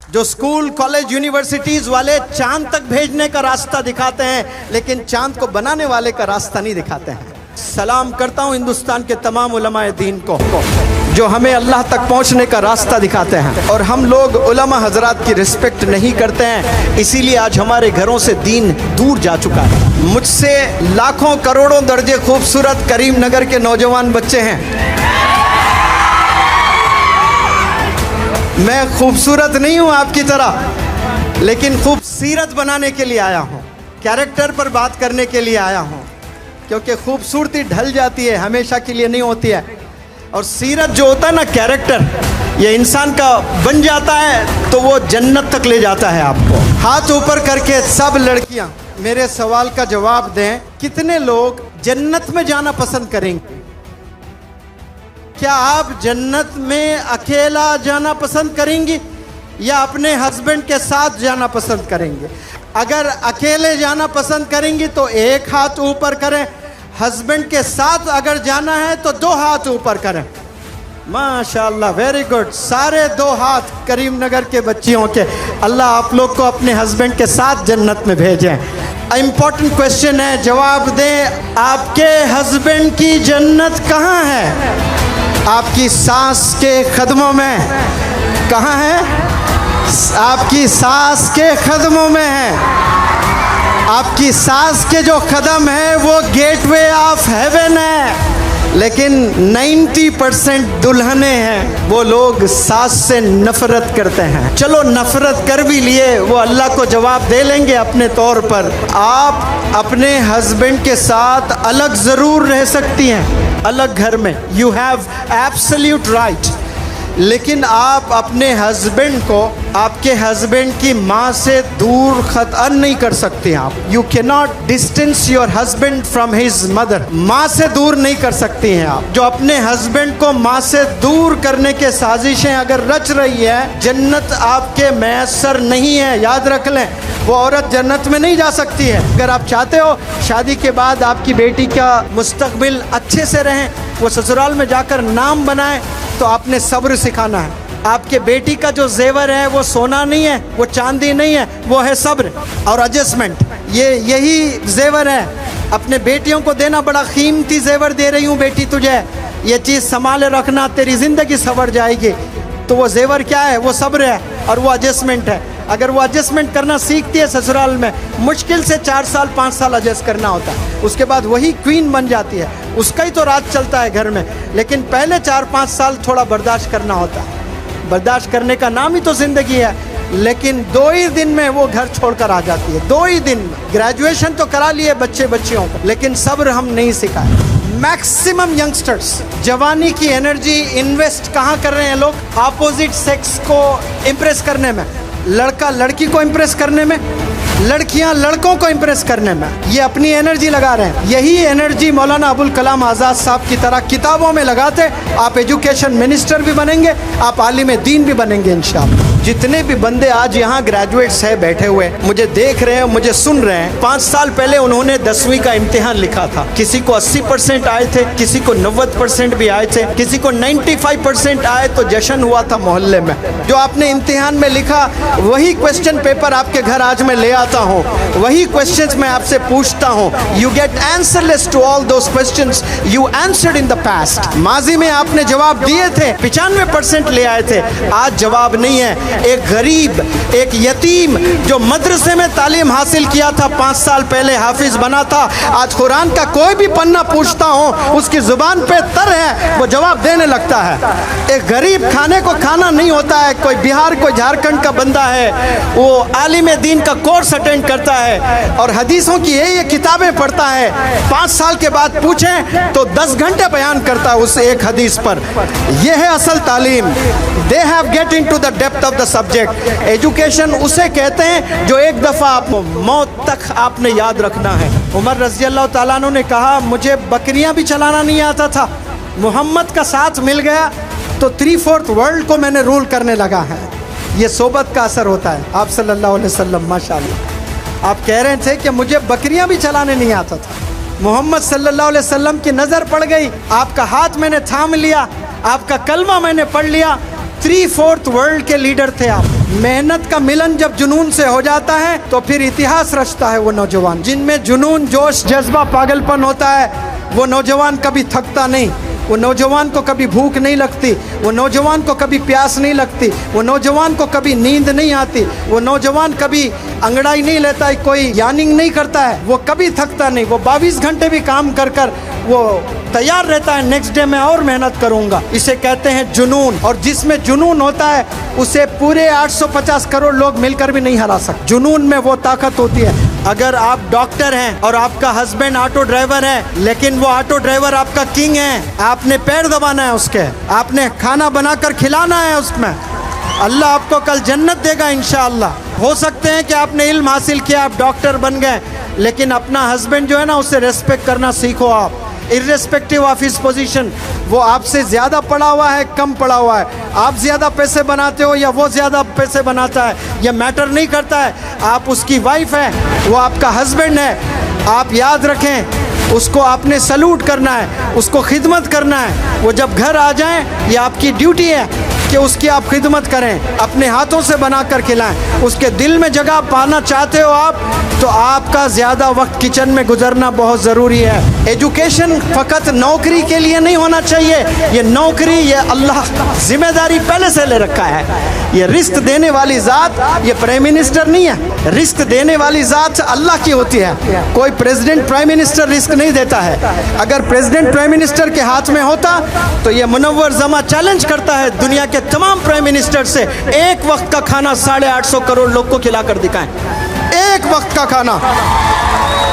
जो school college universities वाले चांद तक भेजने का रास्ता दिखाते हैं, लेकिन चांद को बनाने वाले का रास्ता नहीं दिखाते हैं। सलाम करता हूं हिंदुस्तान के तमाम उलमाए दीन को जो हमें अल्लाह तक पहुंचने का रास्ता दिखाते हैं, और हम लोग उलमा हजरात की रिस्पेक्ट नहीं करते हैं, इसीलिए आज हमारे घरों से दीन दूर जा चुका है। मुझसे लाखों करोड़ों दर्जे खूबसूरत करीम नगर के नौजवान बच्चे हैं। मैं खूबसूरत नहीं हूं आपकी तरह, लेकिन खूब सीरत बनाने के लिए आया हूं, कैरेक्टर पर बात करने के लिए आया हूं, क्योंकि खूबसूरती ढल जाती है, हमेशा के लिए नहीं होती है। और सीरत जो होता है ना, कैरेक्टर, ये इंसान का बन जाता है तो वो जन्नत तक ले जाता है आपको। हाथ ऊपर करके सब लड़कियां मेरे सवाल का जवाब दें, कितने लोग जन्नत में जाना पसंद करेंगे? क्या आप जन्नत में अकेला जाना पसंद करेंगी या अपने हस्बैंड के साथ जाना पसंद करेंगे? अगर अकेले जाना पसंद करेंगी तो एक हाथ ऊपर करें, हस्बैंड के साथ अगर जाना है तो दो हाथ ऊपर करें। माशाअल्लाह, वेरी गुड, सारे दो हाथ करीम नगर के बच्चियों के। अल्लाह आप लोग को अपने हस्बैंड के साथ जन्नत में भेजें। इम्पोर्टेंट क्वेश्चन है, जवाब दें। आपके हस्बैंड की जन्नत कहाँ है? आपकी सास के कदमों में। कहाँ है? आपकी सास के कदमों में है। आपकी सास के जो कदम है वो गेटवे ऑफ हेवन है, लेकिन 90% दुल्हने हैं वो लोग सास से नफरत करते हैं। चलो नफरत कर भी लिए, वो अल्लाह को जवाब दे लेंगे अपने तौर पर। आप अपने हस्बैंड के साथ अलग ज़रूर रह सकती हैं, अलग घर में, यू हैव एब्सोल्यूट राइट, लेकिन आप अपने हस्बैंड को आपके हस्बैंड की माँ से दूर खतन नहीं कर सकते। आप you can not distance your husband from his mother. माँ से दूर नहीं कर सकती हैं आप। जो अपने हस्बैंड को माँ से दूर करने के साजिशें अगर रच रही है, जन्नत आपके मैसर नहीं है, याद रख लें। वो औरत जन्नत में नहीं जा सकती है। अगर आप चाहते हो शादी के बाद आपकी बेटी का मुस्तकबिल अच्छे से रहें, वो ससुराल में जाकर नाम बनाए, तो आपने सब्र सिखाना है। आपके बेटी का जो जेवर है वो सोना नहीं है, वो चांदी नहीं है, वो है सब्र और एडजस्टमेंट। यही जेवर है। अपने बेटियों को देना, बड़ा कीमती जेवर दे रही हूँ बेटी तुझे, ये चीज़ संभाले रखना, तेरी ज़िंदगी संवर जाएगी। तो वो जेवर क्या है? वो सब्र है और वो एडजस्टमेंट है। अगर वो एडजस्टमेंट करना सीखती है ससुराल में, मुश्किल से 4 साल 5 साल एडजस्ट करना होता है, उसके बाद वही क्वीन बन जाती है, उसका ही तो राज चलता है घर में। लेकिन पहले 4-5 साल थोड़ा बर्दाश्त करना होता है। बर्दाश्त करने का नाम ही तो ज़िंदगी है। लेकिन 2 ही दिन में वो घर छोड़कर आ जाती है, 2 ही दिन में। ग्रेजुएशन तो करा लिए बच्चियों को, लेकिन सब्र हम नहीं सिखाए। मैक्सिमम यंगस्टर्स जवानी की एनर्जी इन्वेस्ट कहाँ कर रहे हैं लोग? अपोजिट सेक्स को इम्प्रेस करने में, लड़का लड़की को इम्प्रेस करने में, लड़कियां लड़कों को इम्प्रेस करने में, ये अपनी एनर्जी लगा रहे हैं। यही एनर्जी मौलाना अबुल कलाम आज़ाद साहब की तरह किताबों में लगाते, आप एजुकेशन मिनिस्टर भी बनेंगे, आप आलिम दीन भी बनेंगे इंशाअल्लाह। जितने भी बंदे आज यहाँ ग्रेजुएट्स हैं बैठे हुए, मुझे देख रहे हैं, मुझे सुन रहे हैं, 5 साल पहले उन्होंने 10वीं का इम्तिहान लिखा था। किसी को 80% आए थे, किसी को 90% भी आए थे, किसी को 95% आए तो जश्न हुआ था मोहल्ले में। जो आपने इम्तिहान में लिखा वही क्वेश्चन पेपर आपके घर आज मैं ले आता हूँ, वही क्वेश्चंस मैं आपसे पूछता हूँ। You get answerless to all those questions you answered in the past. माजी में आपने जवाब दिए थे, 95% ले आए थे, आज जवाब नहीं है। एक गरीब, एक यतीम जो मदरसे में तालीम हासिल किया था, 5 साल पहले हाफिज बना था, आज कुरान का कोई भी पन्ना पूछता हूँ उसकी जुबान पे तर है, वो जवाब देने लगता है। एक गरीब खाने को खाना नहीं होता है, कोई बिहार कोई झारखंड का बंदा है, वो आलिम दीन का कोर्स अटेंड करता है और हदीसों की ये किताबें पढ़ता है, 5 साल के बाद पूछें तो 10 घंटे बयान करता है उस एक हदीस पर। यह है असल तालीम। They have get into the depth of the subject. Education उसे कहते हैं जो एक दफ़ा आपको मौत तक आपने याद रखना है। उमर रज़ी अल्लाह ताला अन्हु ने कहा, मुझे बकरियां भी चलाना नहीं आता था, मोहम्मद का साथ मिल गया तो 3/4 वर्ल्ड को मैंने रूल करने लगा है। ये सोबत का असर होता है। आप सल्लल्लाहु अलैहि वसल्लम माशाअल्लाह, आप कह रहे थे कि मुझे बकरियां भी चलाने नहीं आता था, मोहम्मद सल्लल्लाहु अलैहि वसल्लम की नज़र पड़ गई, आपका हाथ मैंने थाम लिया, आपका कलमा मैंने पढ़ लिया, 3/4 वर्ल्ड के लीडर थे आप। मेहनत का मिलन जब जुनून से हो जाता है तो फिर इतिहास रचता है वो नौजवान। जिनमें जुनून, जोश, जज्बा, पागलपन होता है, वो नौजवान कभी थकता नहीं, वो नौजवान को कभी भूख नहीं लगती, वो नौजवान को कभी प्यास नहीं लगती, वो नौजवान को कभी नींद नहीं आती, वो नौजवान कभी अंगड़ाई नहीं लेता है, कोई यानिंग नहीं करता है, वो कभी थकता नहीं। वो 22 घंटे भी काम कर कर वो तैयार रहता है, नेक्स्ट डे मैं और मेहनत करूंगा। इसे कहते हैं जुनून। और जिसमें जुनून होता है उसे पूरे 850 करोड़ लोग मिलकर भी नहीं हरा सकते। जुनून में वो ताकत होती है। अगर आप डॉक्टर हैं और आपका हस्बैंड ऑटो ड्राइवर है, लेकिन वो ऑटो ड्राइवर आपका किंग है, आपने पैर दबाना है उसके, आपने खाना बनाकर खिलाना है उसमें, अल्लाह आपको कल जन्नत देगा इंशाअल्लाह। हो सकते हैं कि आपने इल्म हासिल किया, आप डॉक्टर बन गए, लेकिन अपना हस्बैंड जो है ना, उसे रेस्पेक्ट करना सीखो आप, इर्रेस्पेक्टिव ऑफ हिज पोजीशन। वो आपसे ज़्यादा पढ़ा हुआ है, कम पढ़ा हुआ है, आप ज़्यादा पैसे बनाते हो या वो ज़्यादा पैसे बनाता है, यह मैटर नहीं करता है। आप उसकी वाइफ है, वो आपका हस्बैंड है। आप याद रखें, उसको आपने सलूट करना है, उसको खिदमत करना है। वो जब घर आ जाए, ये आपकी ड्यूटी है कि उसकी आप खिदमत करें, अपने हाथों से बनाकर खिलाएं। उसके दिल में जगह पाना चाहते हो आप, तो आपका ज़्यादा वक्त किचन में गुजरना बहुत ज़रूरी है। एजुकेशन फ़कत नौकरी के लिए नहीं होना चाहिए। ये नौकरी, ये अल्लाह जिम्मेदारी पहले से ले रखा है। ये रिस्क देने वाली ज़ात, ये प्राइम मिनिस्टर नहीं है। रिस्क देने वाली ज़ात अल्लाह की होती है। कोई प्रेसिडेंट प्राइम मिनिस्टर रिस्क नहीं देता है। अगर प्रेसिडेंट प्राइम मिनिस्टर के हाथ में होता तो ये मुनव्वर जमा चैलेंज करता है दुनिया के तमाम प्राइम मिनिस्टर से, एक वक्त का खाना 850 करोड़ लोग को खिलाकर दिखाएं। एक वक्त का खाना।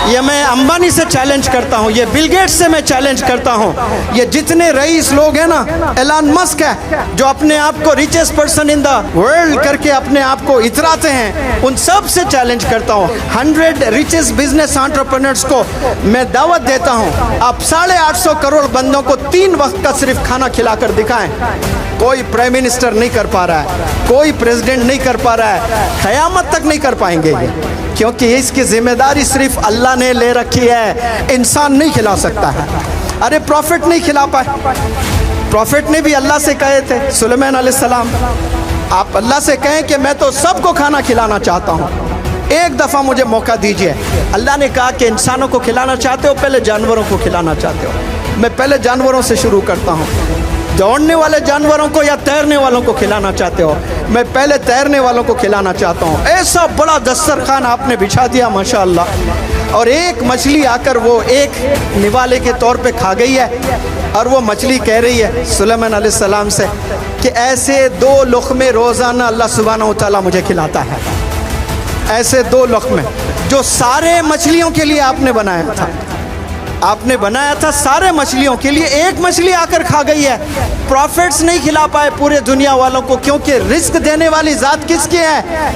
ये मैं अंबानी से चैलेंज करता हूँ, ये बिल गेट्स से मैं चैलेंज करता हूँ, ये जितने रईस लोग हैं ना, एलन मस्क है जो अपने आप को richest person in the world करके अपने आप को इतराते हैं, उन सब से चैलेंज करता हूँ। 100 रिचेस्ट बिजनेस एंटरप्रेन्योर्स को मैं दावत देता हूँ, आप 850 करोड़ बंदों को 3 वक्त का सिर्फ खाना खिलाकर दिखाएं। कोई प्राइम मिनिस्टर नहीं कर पा रहा है, कोई प्रेसिडेंट नहीं कर पा रहा है, क़यामत तक नहीं कर पाएंगे ये, क्योंकि इसकी जिम्मेदारी सिर्फ अल्लाह ने ले रखी है, इंसान नहीं खिला सकता है। अरे प्रॉफिट नहीं खिला पाए, प्रॉफिट ने भी अल्लाह से कहे थे, सुलेमान अलैहिस्सलाम, आप अल्लाह से कहें कि मैं तो सबको खाना खिलाना चाहता हूँ, एक दफ़ा मुझे मौका दीजिए। अल्लाह ने कहा कि इंसानों को खिलाना चाहते हो, पहले जानवरों को खिलाना चाहते हो। मैं पहले जानवरों से शुरू करता हूँ। दौड़ने वाले जानवरों को या तैरने वालों को खिलाना चाहते हो, मैं पहले तैरने वालों को खिलाना चाहता हूँ। ऐसा बड़ा दस्तरखान आपने बिछा दिया माशाअल्लाह, और एक मछली आकर वो एक निवाले के तौर पे खा गई है, और वो मछली कह रही है सुलेमान अलैहिस्सलाम से कि ऐसे 2 लुक़मे रोज़ाना अल्लाह सुब्हानहू व तआला मुझे खिलाता है। ऐसे 2 लुक़मे जो सारे मछलियों के लिए आपने बनाया था, आपने बनाया था सारे मछलियों के लिए, एक मछली आकर खा गई है। प्रॉफिट्स नहीं खिला पाए पूरे दुनिया वालों को, क्योंकि रिस्क देने वाली ज़ात किसकी है?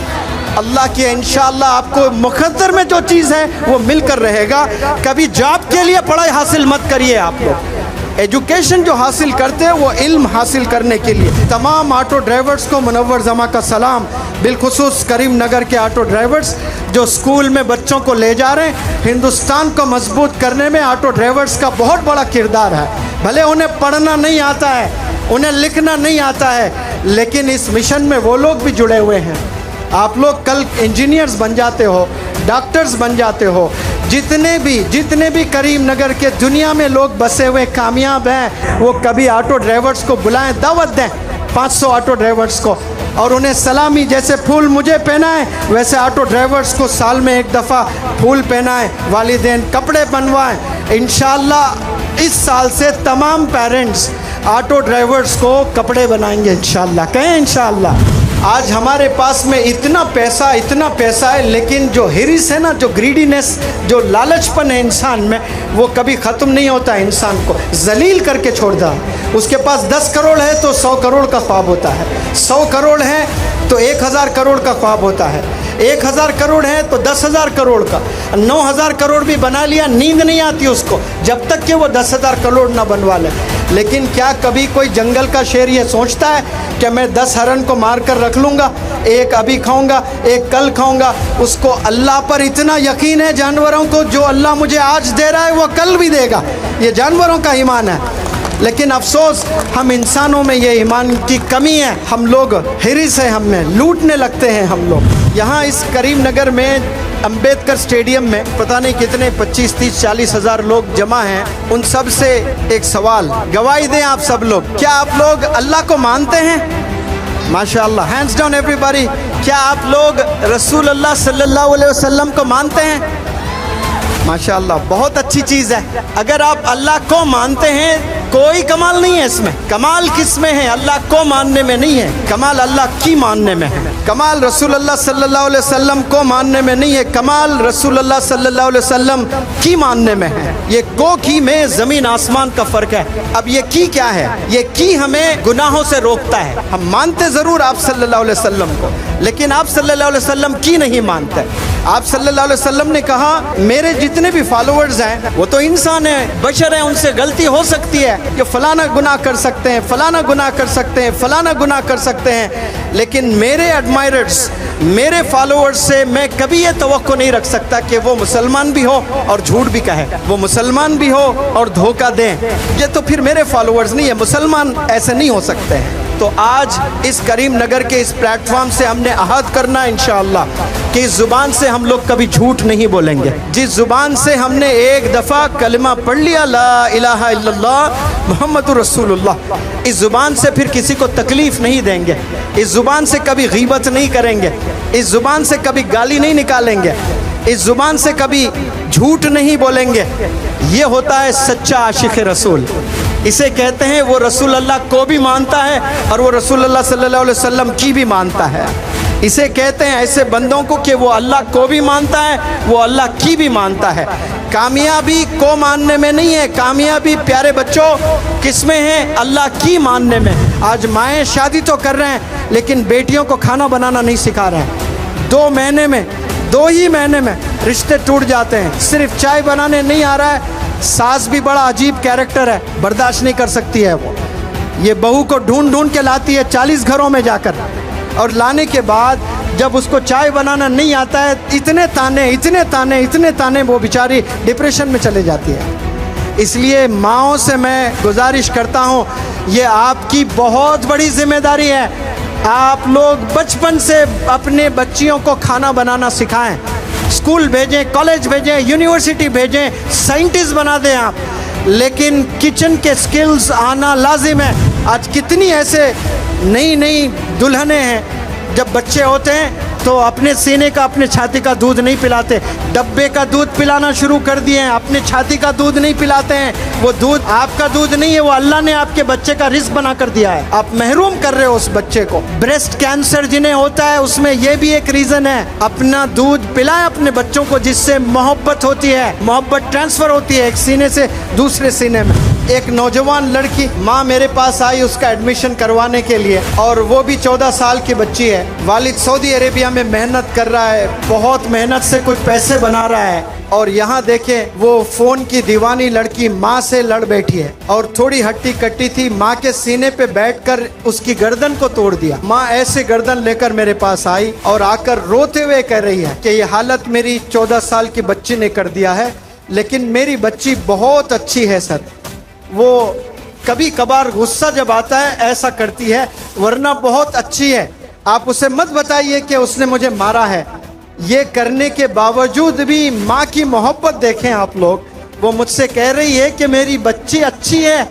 अल्लाह की है। इंशाअल्लाह आपको मुक़द्दर में जो चीज़ है वो मिलकर रहेगा। कभी जॉब के लिए पढ़ाई हासिल मत करिए आप लोग, एजुकेशन जो हासिल करते हैं वो इल्म हासिल करने के लिए। तमाम ऑटो ड्राइवर्स को मुनव्वर जमा का सलाम, बिलखुसूस करीम नगर के ऑटो ड्राइवर्स जो स्कूल में बच्चों को ले जा रहे हैं। हिंदुस्तान को मजबूत करने में ऑटो ड्राइवर्स का बहुत बड़ा किरदार है। भले उन्हें पढ़ना नहीं आता है, उन्हें लिखना नहीं आता है, लेकिन इस मिशन में वो लोग भी जुड़े हुए हैं। आप लोग कल इंजीनियर्स बन जाते हो, डॉक्टर्स बन जाते हो। जितने भी करीम नगर के दुनिया में लोग बसे हुए कामयाब हैं, वो कभी ऑटो ड्राइवर्स को बुलाएं, दावत दें 500 ऑटो ड्राइवर्स को, और उन्हें सलामी, जैसे फूल मुझे पहनाएं वैसे ऑटो ड्राइवर्स को साल में एक दफ़ा फूल पहनाएं, वालिदैन कपड़े बनवाएं। इंशाअल्लाह इस साल से तमाम पेरेंट्स ऑटो ड्राइवर्स को कपड़े बनाएंगे इंशाअल्लाह। कहें इंशाअल्लाह। आज हमारे पास में इतना पैसा है, लेकिन जो हिरिस है ना, जो ग्रीडीनेस, जो लालचपन है इंसान में, वो कभी ख़त्म नहीं होता है। इंसान को जलील करके छोड़ दा। उसके पास 10 करोड़ है तो 100 करोड़ का ख्वाब होता है, 100 करोड़ है तो 1000 करोड़ का ख्वाब होता है, 1000 करोड़ है तो 10,000 करोड़ का, 9,000 करोड़ भी बना लिया, नींद नहीं आती उसको जब तक कि वो 10,000 करोड़ ना बनवा ले। लेकिन क्या कभी कोई जंगल का शेर ये सोचता है कि मैं 10 हरन को मार कर रख लूँगा, एक अभी खाऊंगा, एक कल खाऊंगा? उसको अल्लाह पर इतना यकीन है, जानवरों को जो अल्लाह मुझे आज दे रहा है वो कल भी देगा। ये जानवरों का ईमान है। लेकिन अफसोस हम इंसानों में ये ईमान की कमी है। हम लोग हिरिस है, हमें लूटने लगते हैं हम लोग। यहाँ इस करीम नगर में अंबेडकर स्टेडियम में पता नहीं कितने 25, 30, 40 हज़ार लोग जमा हैं। उन सब से एक सवाल, गवाही दें आप सब लोग, क्या आप लोग अल्लाह को मानते हैं? माशाअल्लाह, हैंड्स डाउन एवरीबॉडी। क्या आप लोग रसूल अल्लाह सल्लल्लाहु अलैहि वसल्लम को मानते हैं? माशाअल्लाह, बहुत अच्छी चीज़ है। अगर आप अल्लाह को मानते हैं, कोई कमाल नहीं है इसमें। कमाल किस में है? अल्लाह को मानने में नहीं है, कमाल अल्लाह की मानने में है। कमाल रसूल अल्लाह सल्लल्लाहु अलैहि वसल्लम को मानने में नहीं है, कमाल रसूल अल्लाह सल्लल्लाहु अलैहि वसल्लम की मानने में है। ये को की में ज़मीन आसमान का फ़र्क है। अब ये की क्या है? ये की हमें गुनाहों से रोकता है। हम मानते ज़रूर आप सल्लल्लाहु अलैहि वसल्लम को, लेकिन आप सल्लल्लाहु अलैहि वसल्लम की नहीं मानते। आप सल्लल्लाहु अलैहि वसल्लम ने कहा, मेरे जितने भी फॉलोअर्स हैं वो तो इंसान हैं, बशर हैं, उनसे गलती हो सकती है, कि फलाना गुनाह कर सकते हैं, फलाना गुनाह कर सकते हैं, फलाना गुनाह कर सकते हैं, लेकिन मेरे एडमायरर्स, मेरे फॉलोअर्स से मैं कभी ये तवक्को नहीं रख सकता कि वो मुसलमान भी हो और झूठ भी कहे, वो मुसलमान भी हो और धोखा दें। ये तो फिर मेरे फॉलोअर्स नहीं है, मुसलमान ऐसे नहीं हो सकते हैं। तो आज इस करीम नगर के इस प्लेटफॉर्म से हमने अहद करना इंशाअल्लाह कि इस ज़ुबान से हम लोग कभी झूठ नहीं बोलेंगे। जिस ज़ुबान से हमने एक दफ़ा कलिमा पढ़ लिया, ला इलाहा इल्लल्लाह मुहम्मदुर रसूलुल्लाह, इस ज़ुबान से फिर किसी को तकलीफ़ नहीं देंगे, इस ज़ुबान से कभी गीबत नहीं करेंगे, इस ज़ुबान से कभी गाली नहीं निकालेंगे, इस ज़ुबान से कभी झूठ नहीं बोलेंगे। ये होता है सच्चा आशिक़ रसूल। इसे कहते हैं वो रसूल अल्लाह को भी मानता है और वो रसूल अल्लाह सल्लल्लाहु अलैहि वसल्लम की भी मानता है। इसे कहते हैं ऐसे बंदों को कि वो अल्लाह को भी मानता है, वो अल्लाह की भी मानता है। कामयाबी को मानने में नहीं है, कामयाबी प्यारे बच्चों किस में है? अल्लाह की मानने में। आज माएँ शादी तो कर रहे हैं लेकिन बेटियों को खाना बनाना नहीं सिखा रहे हैं। 2 महीने में, 2 ही महीने में रिश्ते टूट जाते हैं। सिर्फ चाय बनाने नहीं आ रहा है, सास भी बड़ा अजीब कैरेक्टर है, बर्दाश्त नहीं कर सकती है वो। ये बहू को ढूंढ ढूंढ के लाती है 40 घरों में जाकर, और लाने के बाद जब उसको चाय बनाना नहीं आता है, इतने ताने, इतने ताने, इतने ताने, वो बेचारी डिप्रेशन में चले जाती है। इसलिए माँओं से मैं गुजारिश करता हूँ, ये आपकी बहुत बड़ी जिम्मेदारी है। आप लोग बचपन से अपने बच्चियों को खाना बनाना सिखाएं, स्कूल भेजें, कॉलेज भेजें, यूनिवर्सिटी भेजें, साइंटिस्ट बना दें आप, लेकिन किचन के स्किल्स आना लाजिम है। आज कितनी ऐसे नई नई दुल्हनें हैं, जब बच्चे होते हैं तो अपने सीने का, अपने छाती का दूध नहीं पिलाते, डब्बे का दूध पिलाना शुरू कर दिए हैं, अपने छाती का दूध नहीं पिलाते हैं। वो दूध आपका दूध नहीं है, वो अल्लाह ने आपके बच्चे का रिस्क बना कर दिया है, आप महरूम कर रहे हो उस बच्चे को। ब्रेस्ट कैंसर जिन्हें होता है उसमें ये भी एक रीज़न है। अपना दूध पिलाएं अपने बच्चों को, जिससे मोहब्बत होती है, मोहब्बत ट्रांसफ़र होती है एक सीने से दूसरे सीने में। एक नौजवान लड़की माँ मेरे पास आई उसका एडमिशन करवाने के लिए, और वो भी 14 साल की बच्ची है। वालिद सऊदी अरेबिया में मेहनत कर रहा है, बहुत मेहनत से कुछ पैसे बना रहा है, और यहाँ देखें वो फ़ोन की दीवानी लड़की माँ से लड़ बैठी है, और थोड़ी हट्टी कट्टी थी, माँ के सीने पे बैठकर उसकी गर्दन को तोड़ दिया। माँ ऐसे गर्दन लेकर मेरे पास आई और आकर रोते हुए कह रही है कि ये हालत मेरी 14 साल की बच्ची ने कर दिया है, लेकिन मेरी बच्ची बहुत अच्छी है सर। वो कभी कभार गुस्सा जब आता है ऐसा करती है, वरना बहुत अच्छी है। आप उसे मत बताइए कि उसने मुझे मारा है। ये करने के बावजूद भी माँ की मोहब्बत देखें आप लोग, वो मुझसे कह रही है कि मेरी बच्ची अच्छी है,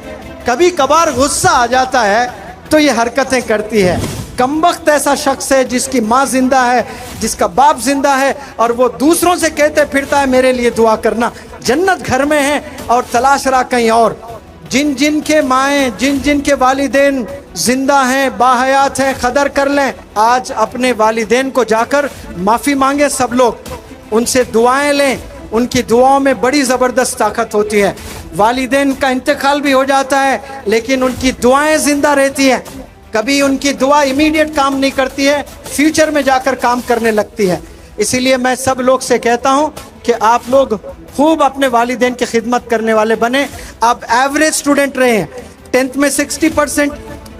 कभी कभार गुस्सा आ जाता है तो ये हरकतें करती है। कमबख्त ऐसा शख्स है जिसकी माँ जिंदा है, जिसका बाप जिंदा है, और वो दूसरों से कहते फिरता है मेरे लिए दुआ करना, जन्नत घर में है और तलाश रहा कहीं और। जिन जिन के माएँ, जिन जिन के वालिदैन जिंदा हैं, बाहयात हैं, कदर कर लें। आज अपने वालिदैन को जाकर माफ़ी मांगे सब लोग, उनसे दुआएं लें, उनकी दुआओं में बड़ी ज़बरदस्त ताकत होती है। वालिदैन का इंतकाल भी हो जाता है लेकिन उनकी दुआएं ज़िंदा रहती है। कभी उनकी दुआ इमीडिएट काम नहीं करती है, फ्यूचर में जाकर काम करने लगती है। इसीलिए मैं सब लोग से कहता हूँ कि आप लोग खूब अपने वालिदैन की खिदमत करने वाले बने। आप एवरेज स्टूडेंट रहे हैं, 10th में 60%,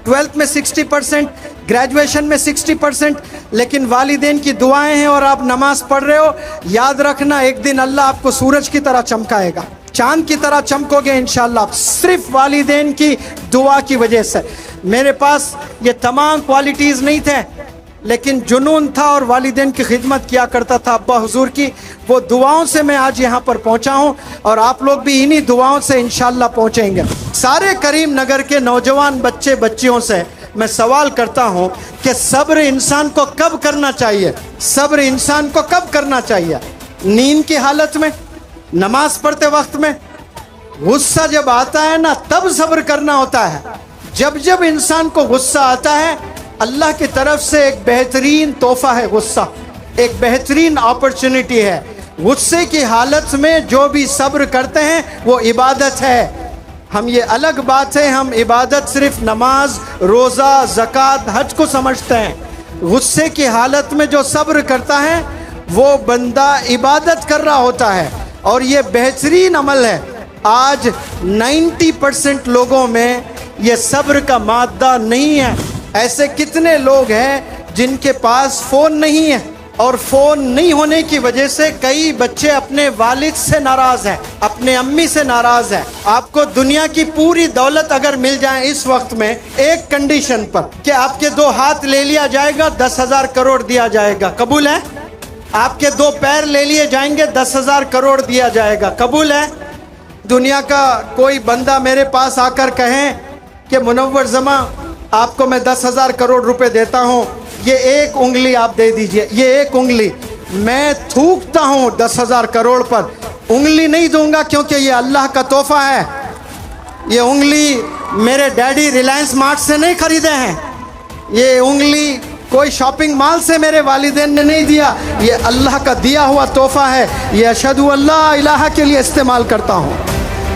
12th में 60%, ग्रेजुएशन में 60%, लेकिन वालिदैन की दुआएं हैं और आप नमाज पढ़ रहे हो। याद रखना एक दिन अल्लाह आपको सूरज की तरह चमकाएगा। चांद की तरह चमकोगे इंशाल्लाह, सिर्फ वालिदैन की दुआ की वजह से। मेरे पास ये तमाम क्वालिटीज़ नहीं थे, लेकिन जुनून था और वालिदैन की खिदमत किया करता था अब्बा हुजूर की। वो दुआओं से मैं आज यहाँ पर पहुँचा हूँ और आप लोग भी इन्हीं दुआओं से इंशाल्लाह पहुँचेंगे। सारे करीम नगर के नौजवान बच्चे बच्चियों से मैं सवाल करता हूँ कि सब्र इंसान को कब करना चाहिए? सब्र इंसान को कब करना चाहिए? नींद की हालत में, नमाज पढ़ते वक्त में, गुस्सा जब आता है ना तब सब्र करना होता है। जब जब इंसान को गुस्सा आता है, अल्लाह की तरफ से एक बेहतरीन तोहफा है गुस्सा, एक बेहतरीन अपॉर्चुनिटी है। गुस्से की हालत में जो भी सब्र करते हैं वो इबादत है। हम ये अलग बात है, हम इबादत सिर्फ नमाज, रोज़ा, ज़कात, हज को समझते हैं। गुस्से की हालत में जो सब्र करता है वो बंदा इबादत कर रहा होता है और ये बेहतरीन अमल है। आज 90% लोगों में ये सब्र का मादा नहीं है। ऐसे कितने लोग हैं जिनके पास फ़ोन नहीं है और फ़ोन नहीं होने की वजह से कई बच्चे अपने वालिद से नाराज़ हैं, अपने अम्मी से नाराज़ हैं। आपको दुनिया की पूरी दौलत अगर मिल जाए इस वक्त में, एक कंडीशन पर कि आपके 2 हाथ ले लिया जाएगा, 10,000 करोड़ दिया जाएगा, कबूल है? आपके 2 पैर ले लिए जाएंगे, 10,000 करोड़ दिया जाएगा, कबूल है? दुनिया का कोई बंदा मेरे पास आकर कहें कि मुनव्वर जमा आपको मैं 10,000 करोड़ रुपए देता हूँ, ये एक उंगली आप दे दीजिए, ये एक उंगली। मैं थूकता हूँ 10,000 करोड़ पर, उंगली नहीं दूंगा क्योंकि ये अल्लाह का तोहफा है। ये उंगली मेरे डैडी रिलायंस मार्ट से नहीं खरीदे हैं, ये उंगली कोई शॉपिंग मॉल से मेरे वालिदैन ने नहीं दिया, ये अल्लाह का दिया हुआ तोहफा है। ये अशहदु अल्ला इलाहा के लिए इस्तेमाल करता हूँ,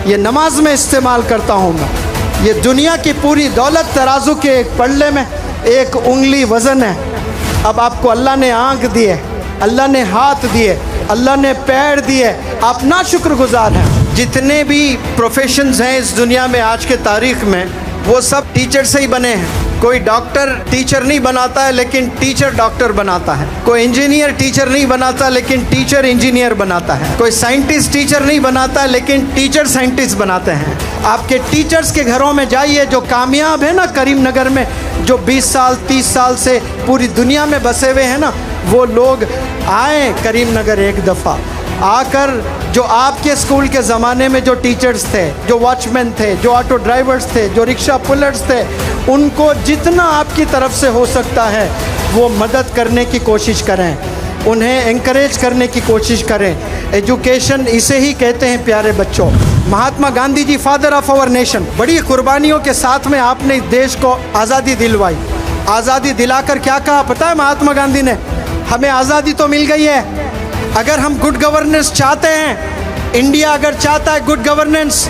ये नमाज में इस्तेमाल करता हूँ मैं। ये दुनिया की पूरी दौलत तराजू के एक पल्ले में एक उंगली वज़न है। अब आपको अल्लाह ने आँख दिए, अल्लाह ने हाथ दिए, अल्लाह ने पैर दिए, आप ना शुक्रगुजार हैं। जितने भी प्रोफेशंस हैं इस दुनिया में आज के तारीख़ में, वो सब टीचर से ही बने हैं। कोई डॉक्टर टीचर नहीं बनाता है लेकिन टीचर डॉक्टर बनाता है। कोई इंजीनियर टीचर नहीं बनाता लेकिन टीचर इंजीनियर बनाता है। कोई साइंटिस्ट टीचर नहीं बनाता लेकिन टीचर साइंटिस्ट बनाते हैं। आपके टीचर्स के घरों में जाइए जो कामयाब है ना करीम नगर में, जो 20 साल 30 साल से पूरी दुनिया में बसे हुए हैं ना, वो लोग आए करीम नगर एक दफ़ा आकर, जो आपके स्कूल के ज़माने में जो टीचर्स थे, जो वॉचमैन थे, जो ऑटो ड्राइवर्स थे, जो रिक्शा पुलर्स थे, उनको जितना आपकी तरफ से हो सकता है वो मदद करने की कोशिश करें, उन्हें एनकरेज करने की कोशिश करें। एजुकेशन इसे ही कहते हैं प्यारे बच्चों। Mahatma Gandhi ji father of our nation, बड़ी कुर्बानियों के साथ में आपने इस देश को आज़ादी दिलवाई। आज़ादी दिलाकर क्या कहा पता है महात्मा गांधी ने? हमें आज़ादी तो मिल गई है, अगर हम गुड गवर्नेंस चाहते हैं, इंडिया अगर चाहता है गुड गवर्नेंस,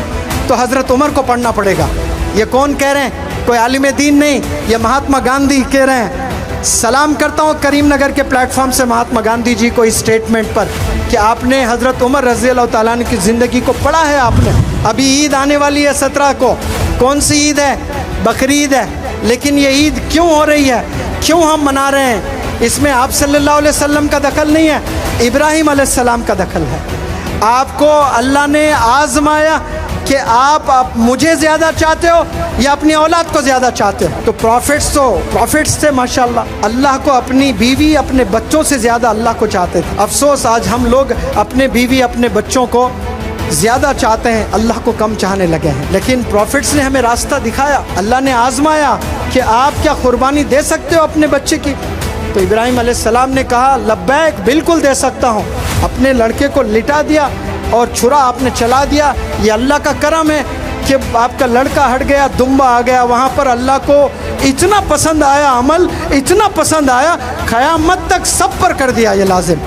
तो हज़रत उमर को पढ़ना पड़ेगा। ये कौन कह रहे हैं? कोई आलिम दीन नहीं, ये महात्मा गांधी कह रहे हैं। सलाम करता हूँ करीम नगर के प्लेटफॉर्म से महात्मा गांधी जी को इस स्टेटमेंट पर कि आपने हज़रत उमर रज़ी अल्लाह ताला अन्हु की ज़िंदगी को पढ़ा है आपने। अभी ईद आने वाली है 17 को, कौन सी ईद है? बकरीद है। लेकिन ये ईद क्यों हो रही है, क्यों हम मना रहे हैं? इसमें आप सल्लल्लाहु अलैहि वसल्लम का दखल नहीं है, इब्राहिम अलैहिस्सलाम का दखल है। आपको अल्लाह ने आजमाया कि आप मुझे ज़्यादा चाहते हो या अपनी औलाद को ज़्यादा चाहते हो। तो प्रॉफिट्स थे माशाल्लाह, अल्लाह को अपनी बीवी अपने बच्चों से ज़्यादा अल्लाह को चाहते थे। अफसोस आज हम लोग अपने बीवी अपने बच्चों को ज़्यादा चाहते हैं, अल्लाह को कम चाहने लगे हैं। लेकिन प्रॉफिट्स ने हमें रास्ता दिखाया, अल्लाह ने आजमाया कि आप क्या कुर्बानी दे सकते हो अपने बच्चे की। तो इब्राहिम अलैहिस्सलाम ने कहा लब्बैक, बिल्कुल दे सकता हूँ। अपने लड़के को लिटा दिया और छुरा आपने चला दिया। ये अल्लाह का करम है कि आपका लड़का हट गया, दुम्बा आ गया। वहाँ पर अल्लाह को इतना पसंद आया अमल, इतना पसंद आया, क़यामत तक सब पर कर दिया ये लाजिम।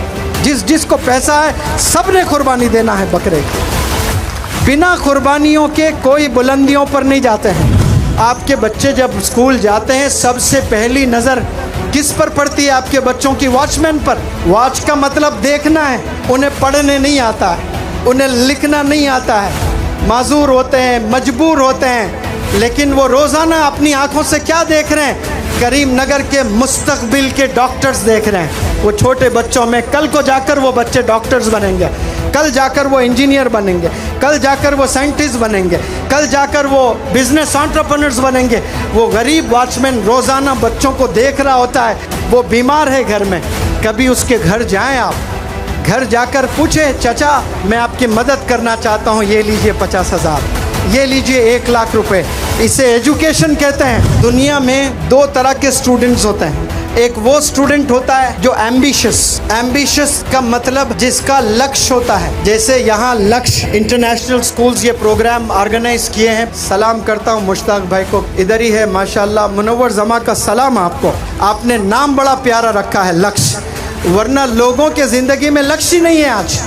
जिसको पैसा है सब ने कुर्बानी देना है बकरे की। बिना कुर्बानियों के कोई बुलंदियों पर नहीं जाते हैं। आपके बच्चे जब स्कूल जाते हैं सबसे पहली नज़र किस पर पड़ती है? आपके बच्चों की वॉचमैन पर। वॉच का मतलब देखना है, उन्हें पढ़ने नहीं आता है, उन्हें लिखना नहीं आता है, माजूर होते हैं, मजबूर होते हैं। लेकिन वो रोज़ाना अपनी आँखों से क्या देख रहे हैं? करीम नगर के मुस्तकबिल के डॉक्टर्स देख रहे हैं। वो छोटे बच्चों में कल को जाकर वो बच्चे डॉक्टर्स बनेंगे, कल जाकर वो इंजीनियर बनेंगे, कल जाकर वो साइंटिस्ट बनेंगे, कल जाकर वो बिजनेस एंटरप्रेन्योर्स बनेंगे। वो गरीब वॉचमैन रोज़ाना बच्चों को देख रहा होता है, वो बीमार है घर में, कभी उसके घर जाएं आप, घर जाकर पूछे चाचा मैं आपकी मदद करना चाहता हूँ, ये लीजिए 50,000, ये लीजिए 1 लाख रुपए। इसे एजुकेशन कहते हैं। दुनिया में 2 तरह के स्टूडेंट्स होते हैं। एक वो स्टूडेंट होता है जो एम्बिशियस का मतलब जिसका लक्ष्य होता है। जैसे यहाँ लक्ष्य इंटरनेशनल स्कूल्स ये प्रोग्राम ऑर्गेनाइज किए हैं। सलाम करता हूँ मुश्ताक भाई को, इधर ही है माशाल्लाह। मुनव्वर जमा का सलाम आपको, आपने नाम बड़ा प्यारा रखा है लक्ष्य, वरना लोगों के ज़िंदगी में लक्ष्य ही नहीं है। आज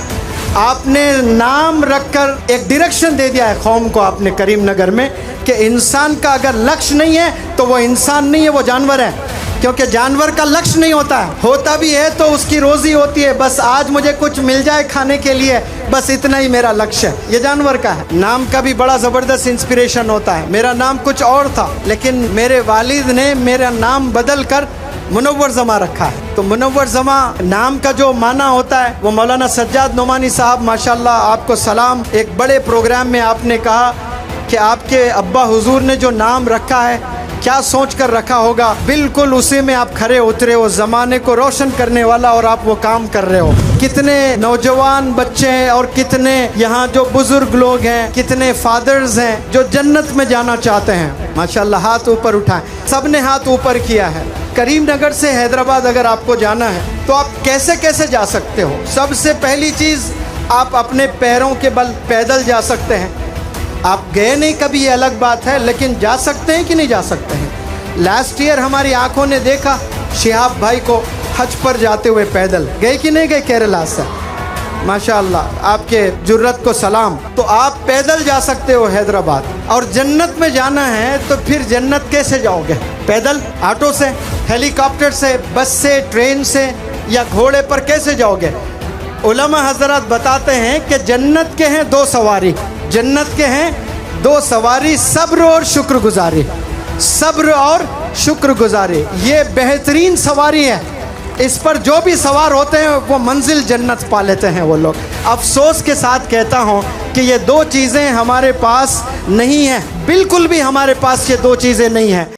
आपने नाम रखकर एक डायरेक्शन दे दिया है कौम को आपने करीमनगर में कि इंसान का अगर लक्ष्य नहीं है तो वो इंसान नहीं है, वो जानवर है। क्योंकि जानवर का लक्ष्य नहीं होता है, होता भी है तो उसकी रोज़ी होती है, बस आज मुझे कुछ मिल जाए खाने के लिए, बस इतना ही मेरा लक्ष्य है। ये जानवर का है। नाम का भी बड़ा ज़बरदस्त इंस्पिरेशन होता है। मेरा नाम कुछ और था, लेकिन मेरे वालिद ने मेरा नाम बदल कर मुनव्वर जमा रखा है। तो मुनव्वर जमा नाम का जो माना होता है वो मौलाना सज्जाद नोमानी साहब माशाल्लाह आपको सलाम, एक बड़े प्रोग्राम में आपने कहा कि आपके अब्बा हुजूर ने जो नाम रखा है क्या सोच कर रखा होगा, बिल्कुल उसी में आप खरे उतरे हो, ज़माने को रोशन करने वाला, और आप वो काम कर रहे हो। कितने नौजवान बच्चे हैं और कितने यहाँ जो बुजुर्ग लोग हैं, कितने फादर्स हैं जो जन्नत में जाना चाहते हैं। माशाल्लाह हाथ ऊपर उठाएं, सब ने हाथ ऊपर किया है। करीमनगर से हैदराबाद अगर आपको जाना है तो आप कैसे कैसे जा सकते हो? सबसे पहली चीज़, आप अपने पैरों के बल पैदल जा सकते हैं। आप गए नहीं कभी, ये अलग बात है, लेकिन जा सकते हैं कि नहीं जा सकते हैं? लास्ट ईयर हमारी आंखों ने देखा शिहाब भाई को हज पर जाते हुए पैदल, गए कि नहीं गए केरला से? माशाअल्लाह, आपके जुर्रत को सलाम। तो आप पैदल जा सकते हो हैदराबाद, और जन्नत में जाना है तो फिर जन्नत कैसे जाओगे? पैदल, ऑटो से, हेलीकॉप्टर से, बस से, ट्रेन से, या घोड़े पर कैसे जाओगे? उलमा हजरत बताते हैं कि जन्नत के हैं 2 सवारी, जन्नत के हैं 2 सवारी, सब्र और शुक्रगुजारी। सब्र और शुक्रगुजारी ये बेहतरीन सवारी है। इस पर जो भी सवार होते हैं वो मंजिल जन्नत पा लेते हैं वो लोग। अफसोस के साथ कहता हूँ कि ये 2 चीज़ें हमारे पास नहीं हैं, बिल्कुल भी हमारे पास ये 2 चीज़ें नहीं हैं।